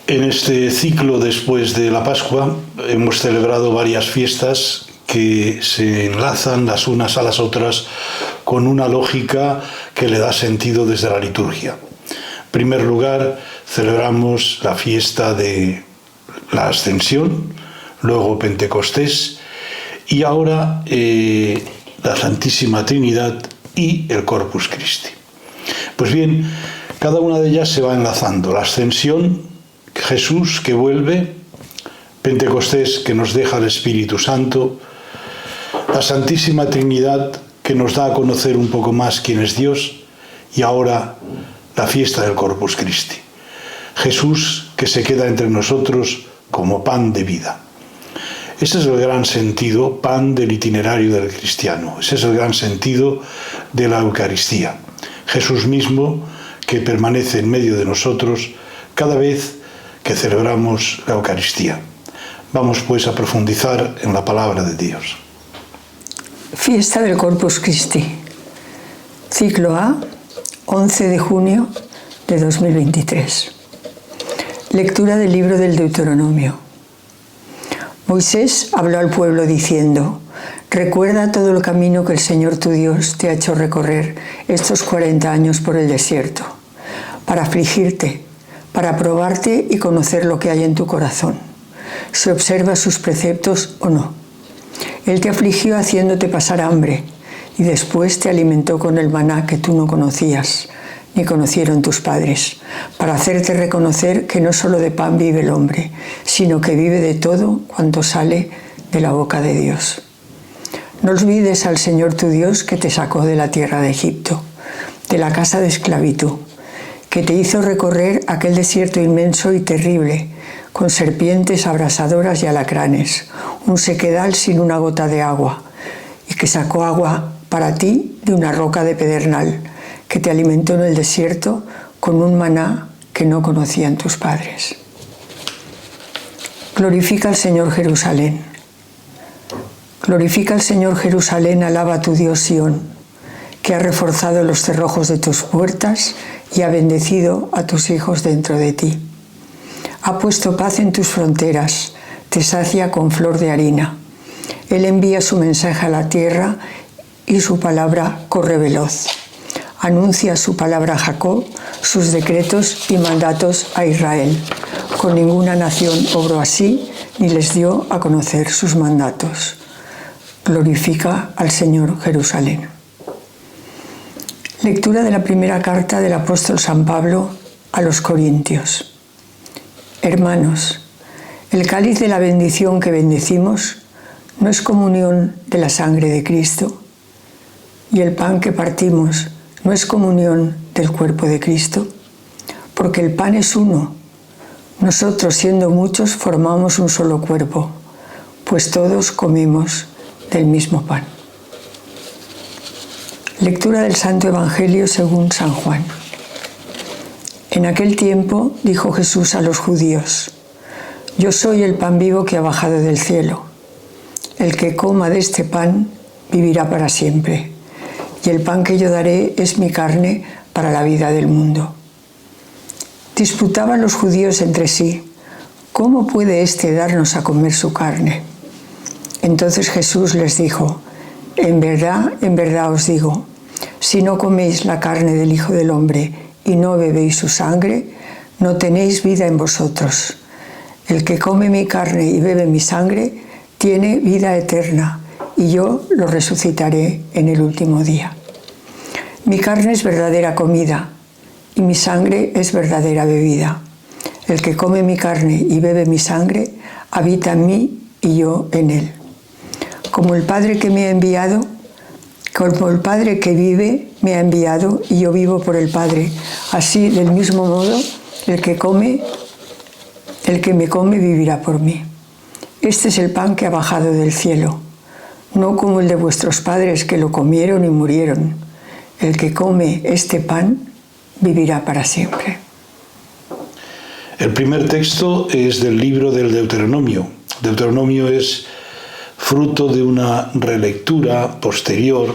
En este ciclo después de la Pascua hemos celebrado varias fiestas que se enlazan las unas a las otras con una lógica que le da sentido desde la liturgia. En primer lugar, celebramos la fiesta de la Ascensión, luego Pentecostés y ahora la Santísima Trinidad y el Corpus Christi. Pues bien, cada una de ellas se va enlazando. La Ascensión, Jesús que vuelve, Pentecostés que nos deja el Espíritu Santo, la Santísima Trinidad que nos da a conocer un poco más quién es Dios y ahora la fiesta del Corpus Christi. Jesús que se queda entre nosotros como pan de vida. Ese es el gran sentido, pan del itinerario del cristiano. Ese es el gran sentido de la Eucaristía. Jesús mismo que permanece en medio de nosotros cada vez que celebramos la Eucaristía. Vamos pues a profundizar en la palabra de Dios. Fiesta del Corpus Christi. Ciclo A, 11 de junio de 2023. Lectura del libro del Deuteronomio. Moisés habló al pueblo diciendo: recuerda todo el camino que el Señor tu Dios te ha hecho recorrer estos 40 años por el desierto, para afligirte, para probarte y conocer lo que hay en tu corazón, si observas sus preceptos o no. Él te afligió haciéndote pasar hambre y después te alimentó con el maná que tú no conocías, ni conocieron tus padres, para hacerte reconocer que no solo de pan vive el hombre, sino que vive de todo cuanto sale de la boca de Dios. No olvides al Señor tu Dios que te sacó de la tierra de Egipto, de la casa de esclavitud, que te hizo recorrer aquel desierto inmenso y terrible, con serpientes abrasadoras y alacranes, un sequedal sin una gota de agua, y que sacó agua para ti de una roca de pedernal, que te alimentó en el desierto con un maná que no conocían tus padres. Glorifica al Señor Jerusalén. Glorifica al Señor Jerusalén, alaba a tu Dios Sión, que ha reforzado los cerrojos de tus puertas y ha bendecido a tus hijos dentro de ti. Ha puesto paz en tus fronteras, te sacia con flor de harina. Él envía su mensaje a la tierra y su palabra corre veloz. Anuncia su palabra a Jacob, sus decretos y mandatos a Israel. Con ninguna nación obró así, ni les dio a conocer sus mandatos. Glorifica al Señor Jerusalén. Lectura de la primera carta del apóstol San Pablo a los Corintios. Hermanos, el cáliz de la bendición que bendecimos no es comunión de la sangre de Cristo, y el pan que partimos no es comunión del cuerpo de Cristo, porque el pan es uno. Nosotros, siendo muchos, formamos un solo cuerpo, pues todos comemos del mismo pan. Lectura del Santo Evangelio según San Juan. En aquel tiempo dijo Jesús a los judíos: yo soy el pan vivo que ha bajado del cielo. El que coma de este pan vivirá para siempre, y el pan que yo daré es mi carne para la vida del mundo. Disputaban los judíos entre sí: ¿cómo puede éste darnos a comer su carne? Entonces Jesús les dijo: en verdad os digo, si no coméis la carne del Hijo del Hombre y no bebéis su sangre, no tenéis vida en vosotros. El que come mi carne y bebe mi sangre tiene vida eterna, y yo lo resucitaré en el último día. Mi carne es verdadera comida, y mi sangre es verdadera bebida. El que come mi carne y bebe mi sangre habita en mí y yo en él. Como el Padre que me ha enviado, como el Padre que vive me ha enviado y yo vivo por el Padre, así del mismo modo el que me come vivirá por mí. Este es el pan que ha bajado del cielo, no como el de vuestros padres que lo comieron y murieron. El que come este pan vivirá para siempre. El primer texto es del libro del Deuteronomio. Deuteronomio es fruto de una relectura posterior,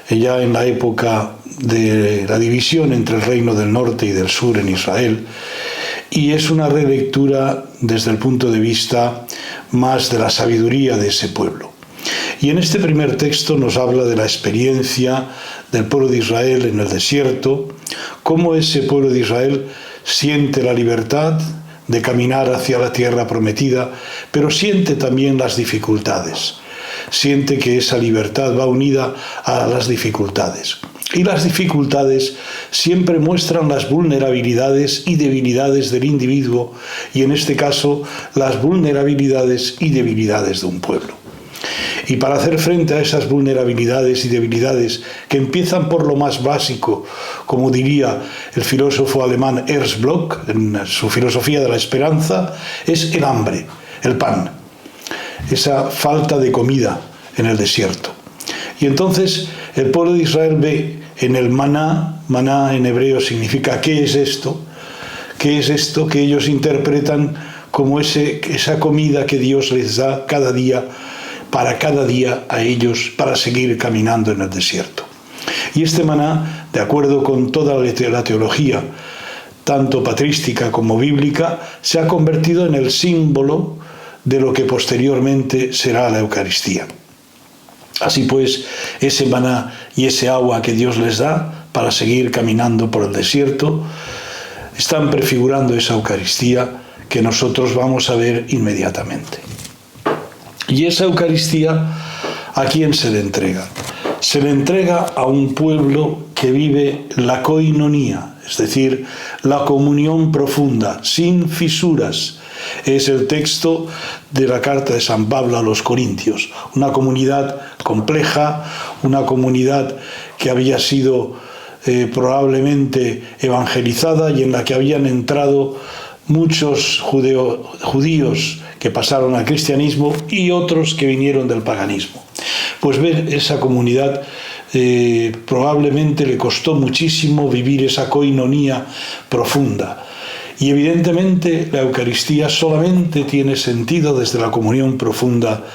ya en la época de la división entre el reino del norte y del sur en Israel, y es una relectura desde el punto de vista más de la sabiduría de ese pueblo. Y en este primer texto nos habla de la experiencia del pueblo de Israel en el desierto, cómo ese pueblo de Israel siente la libertad de caminar hacia la tierra prometida, pero siente también las dificultades. Siente que esa libertad va unida a las dificultades. Y las dificultades siempre muestran las vulnerabilidades y debilidades del individuo, y en este caso las vulnerabilidades y debilidades de un pueblo. Y para hacer frente a esas vulnerabilidades y debilidades que empiezan por lo más básico, como diría el filósofo alemán Ernst Bloch en su filosofía de la esperanza, es el hambre, el pan, esa falta de comida en el desierto. Y entonces el pueblo de Israel ve en el maná, maná en hebreo significa ¿qué es esto? ¿Qué es esto que ellos interpretan como esa comida que Dios les da cada día a ellos para seguir caminando en el desierto? Y este maná, de acuerdo con toda la teología, tanto patrística como bíblica, se ha convertido en el símbolo de lo que posteriormente será la Eucaristía. Así pues, ese maná y ese agua que Dios les da para seguir caminando por el desierto están prefigurando esa Eucaristía que nosotros vamos a ver inmediatamente. Y esa Eucaristía, ¿a quién se le entrega? Se le entrega a un pueblo que vive la koinonía, es decir, la comunión profunda, sin fisuras. Es el texto de la carta de San Pablo a los Corintios, una comunidad compleja, una comunidad que había sido probablemente evangelizada y en la que habían entrado muchos judíos que pasaron al cristianismo y otros que vinieron del paganismo. Pues ver esa comunidad probablemente le costó muchísimo vivir esa koinonía profunda. Y evidentemente la Eucaristía solamente tiene sentido desde la comunión profunda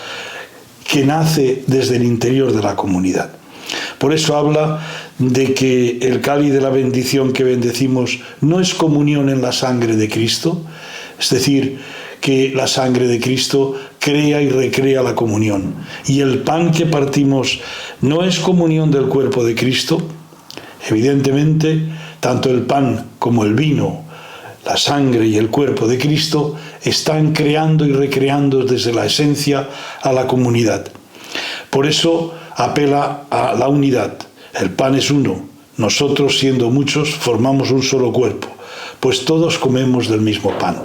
que nace desde el interior de la comunidad. Por eso habla de que el cáliz de la bendición que bendecimos no es comunión en la sangre de Cristo, es decir, que la sangre de Cristo crea y recrea la comunión. Y el pan que partimos no es comunión del cuerpo de Cristo. Evidentemente, tanto el pan como el vino, la sangre y el cuerpo de Cristo están creando y recreando desde la esencia a la comunidad. Por eso apela a la unidad. El pan es uno. Nosotros, siendo muchos, formamos un solo cuerpo, pues todos comemos del mismo pan.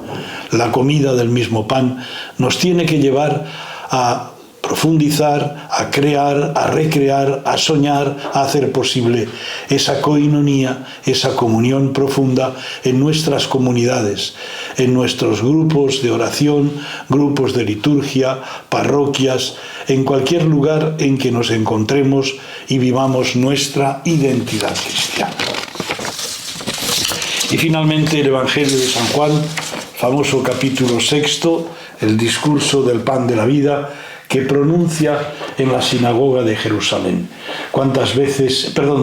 La comida del mismo pan nos tiene que llevar a profundizar, a crear, a recrear, a soñar, a hacer posible esa koinonía, esa comunión profunda en nuestras comunidades, en nuestros grupos de oración, grupos de liturgia, parroquias, en cualquier lugar en que nos encontremos y vivamos nuestra identidad cristiana. Y finalmente el Evangelio de San Juan, famoso capítulo 6, el discurso del pan de la vida, que pronuncia en la sinagoga de Jerusalén.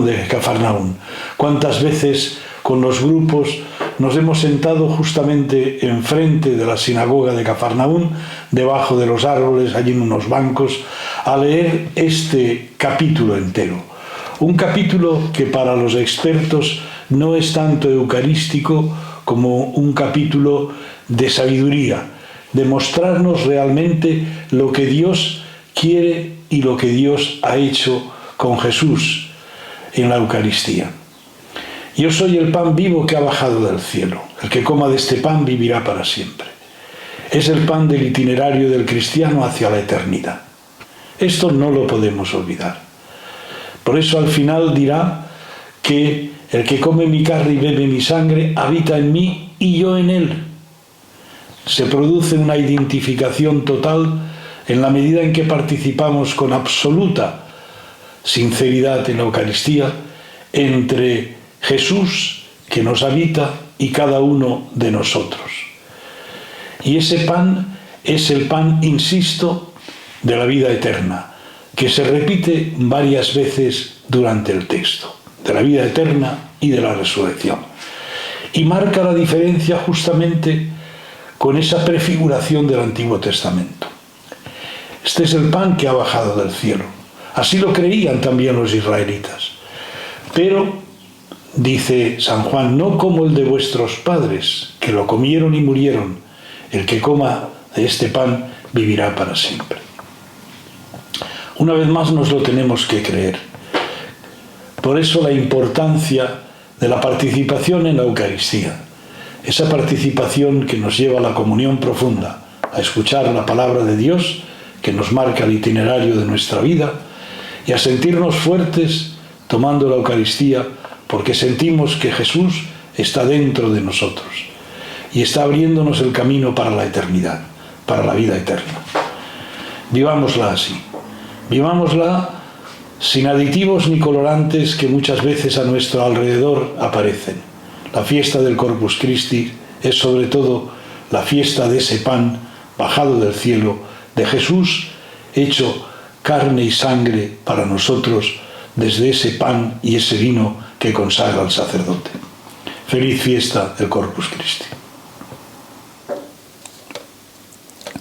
De Cafarnaún. ¿Cuántas veces con los grupos nos hemos sentado justamente enfrente de la sinagoga de Cafarnaún, debajo de los árboles, allí en unos bancos, a leer este capítulo entero? Un capítulo que para los expertos no es tanto eucarístico como un capítulo de sabiduría, de mostrarnos realmente lo que Dios quiere y lo que Dios ha hecho con Jesús en la Eucaristía. Yo soy el pan vivo que ha bajado del cielo. El que coma de este pan vivirá para siempre. Es el pan del itinerario del cristiano hacia la eternidad. Esto no lo podemos olvidar. Por eso al final dirá que el que come mi carne y bebe mi sangre habita en mí y yo en él. Se produce una identificación total en la medida en que participamos con absoluta sinceridad en la Eucaristía entre Jesús, que nos habita, y cada uno de nosotros. Y ese pan es el pan, insisto, de la vida eterna, que se repite varias veces durante el texto, de la vida eterna y de la resurrección. y marca la diferencia justamente con esa prefiguración del Antiguo Testamento. Este es el pan que ha bajado del cielo. Así lo creían también los israelitas. Pero, dice San Juan, no como el de vuestros padres, que lo comieron y murieron. El que coma de este pan vivirá para siempre. Una vez más nos lo tenemos que creer. Por eso la importancia de la participación en la Eucaristía. Esa participación que nos lleva a la comunión profunda, a escuchar la palabra de Dios, que nos marca el itinerario de nuestra vida, y a sentirnos fuertes tomando la Eucaristía, porque sentimos que Jesús está dentro de nosotros y está abriéndonos el camino para la eternidad, para la vida eterna. Vivámosla así. Vivámosla sin aditivos ni colorantes que muchas veces a nuestro alrededor aparecen. La fiesta del Corpus Christi es sobre todo la fiesta de ese pan bajado del cielo, de Jesús hecho carne y sangre para nosotros desde ese pan y ese vino que consagra el sacerdote. Feliz fiesta del Corpus Christi.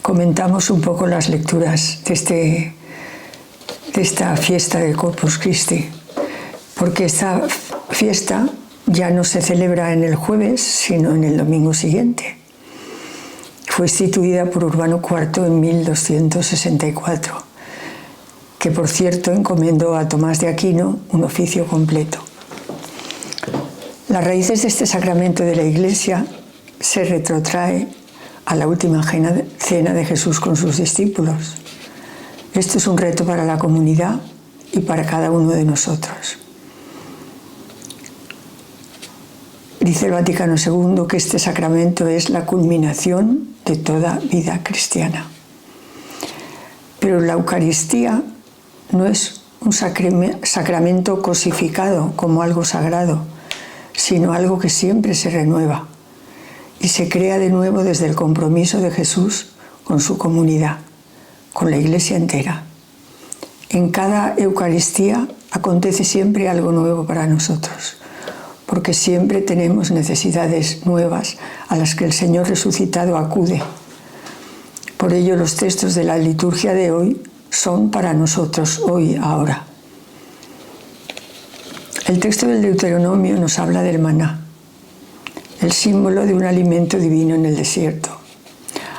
Comentamos un poco las lecturas de esta fiesta del Corpus Christi, porque esta fiesta ya no se celebra en el jueves, sino en el domingo siguiente. Fue instituida por Urbano IV en 1264, que por cierto encomendó a Tomás de Aquino un oficio completo. Las raíces de este sacramento de la Iglesia se retrotrae a la última cena de Jesús con sus discípulos. Esto es un reto para la comunidad y para cada uno de nosotros. Dice el Vaticano II que este sacramento es la culminación de toda vida cristiana. Pero la Eucaristía no es un sacramento cosificado como algo sagrado, sino algo que siempre se renueva y se crea de nuevo desde el compromiso de Jesús con su comunidad, con la Iglesia entera. En cada Eucaristía acontece siempre algo nuevo para nosotros, porque siempre tenemos necesidades nuevas a las que el Señor resucitado acude. Por ello los textos de la liturgia de hoy son para nosotros hoy, ahora. El texto del Deuteronomio nos habla del maná, el símbolo de un alimento divino en el desierto.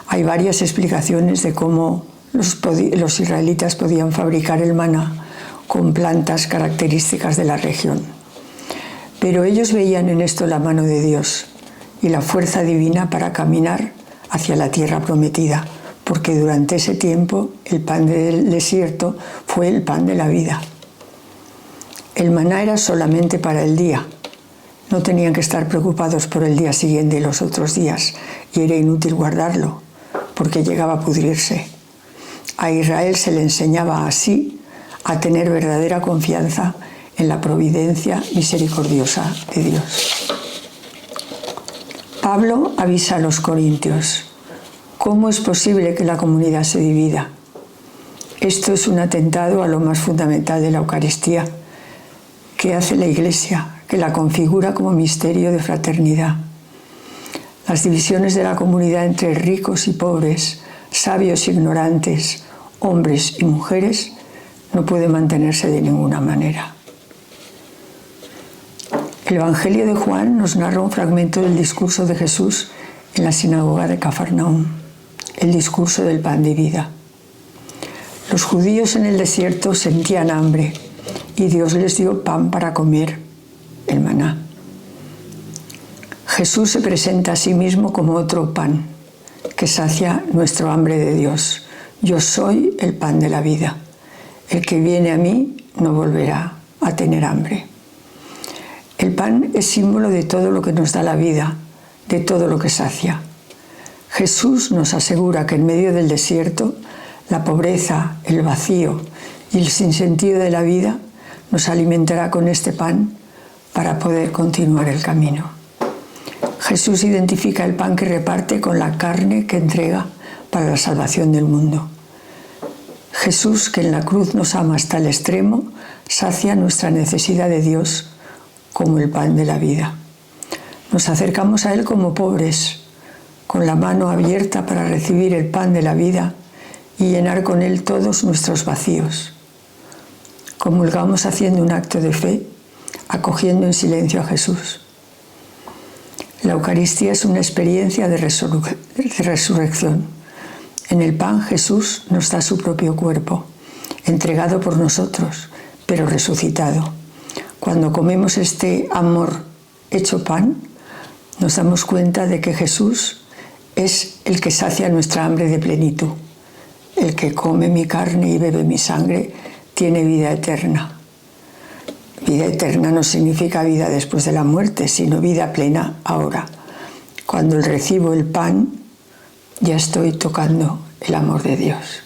Hay varias explicaciones de cómo los israelitas podían fabricar el maná con plantas características de la región. Pero ellos veían en esto la mano de Dios y la fuerza divina para caminar hacia la tierra prometida, porque durante ese tiempo el pan del desierto fue el pan de la vida. El maná era solamente para el día. No tenían que estar preocupados por el día siguiente y los otros días, y era inútil guardarlo, porque llegaba a pudrirse. A Israel se le enseñaba así a tener verdadera confianza en la providencia misericordiosa de Dios. Pablo avisa a los corintios: ¿cómo es posible que la comunidad se divida? Esto es un atentado a lo más fundamental de la Eucaristía, que hace la Iglesia, que la configura como misterio de fraternidad. Las divisiones de la comunidad entre ricos y pobres, sabios e ignorantes, hombres y mujeres, no puede mantenerse de ninguna manera. El Evangelio de Juan nos narra un fragmento del discurso de Jesús en la sinagoga de Cafarnaúm, el discurso del pan de vida. Los judíos en el desierto sentían hambre y Dios les dio pan para comer, el maná. Jesús se presenta a sí mismo como otro pan que sacia nuestro hambre de Dios. Yo soy el pan de la vida. El que viene a mí no volverá a tener hambre. El pan es símbolo de todo lo que nos da la vida, de todo lo que sacia. Jesús nos asegura que en medio del desierto, la pobreza, el vacío y el sinsentido de la vida nos alimentará con este pan para poder continuar el camino. Jesús identifica el pan que reparte con la carne que entrega para la salvación del mundo. Jesús, que en la cruz nos ama hasta el extremo, sacia nuestra necesidad de Dios como el pan de la vida. Nos acercamos a Él como pobres, con la mano abierta para recibir el pan de la vida y llenar con Él todos nuestros vacíos. Comulgamos haciendo un acto de fe, acogiendo en silencio a Jesús. La Eucaristía es una experiencia de resurrección. En el pan Jesús nos da su propio cuerpo, entregado por nosotros, pero resucitado. Cuando comemos este amor hecho pan, nos damos cuenta de que Jesús es el que sacia nuestra hambre de plenitud. El que come mi carne y bebe mi sangre tiene vida eterna. Vida eterna no significa vida después de la muerte, sino vida plena ahora. Cuando recibo el pan, ya estoy tocando el amor de Dios.